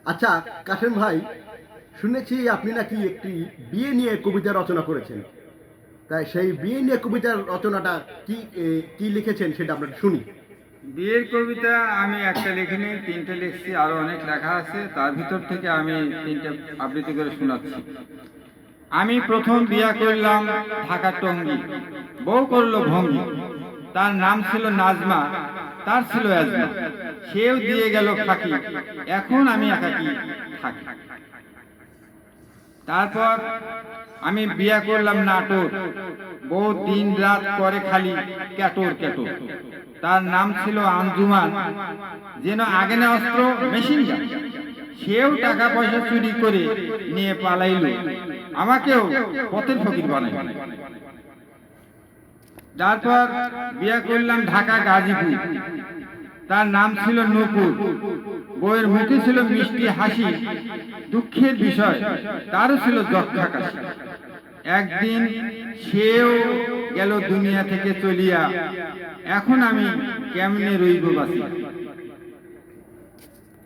আচ্ছা, কাশেম ভাই, শুনেছি আপনি নাকি একটি বিয়ে নিয়ে কবিতা রচনা করেছেন। তাই সেই বিয়ে নিয়ে কবিতার রচনাটা কি কি লিখেছেন সেটা আমরা শুনি। বিয়ের কবিতা আমি একটা লিখিনি, তিনটে লিখছি, আরো অনেক লেখা আছে। তার ভিতর থেকে আমি তিনটে আবৃত্তি করে শোনাচ্ছি। আমি প্রথম বিয়া করলাম ঢাকা টঙ্গী, বউ করলো ভঙ্গি। তার নাম ছিল নাজমা, তার ছিল আজমা। সেও দিয়ে গেল ফাঁকি, এখন আমি একাকি থাকি। তারপর আমি বিয়া করলাম নাটোর, বউ দিন রাত করে খালি ক্যাটোর ক্যাটোর। তার নাম ছিল আঞ্জুমান, যেন আগেনে অস্ত্র মেশিন গান। সেও টাকা পয়সা চুরি করে নিয়ে পালাইল, আমাকেও পথের ফকির বানাইল। তারপর বিয়া করলাম ঢাকা গাজীপুর, তার নাম ছিল নূপুর। বউয়ের মুখে ছিল মিষ্টি হাসি, দুঃখের বিষয় তারও ছিল যক্ষা কাশি। একদিন সেও গেল দুনিয়া থেকে চলিয়া, এখন আমি কেমনে রইব বাঁচিয়া।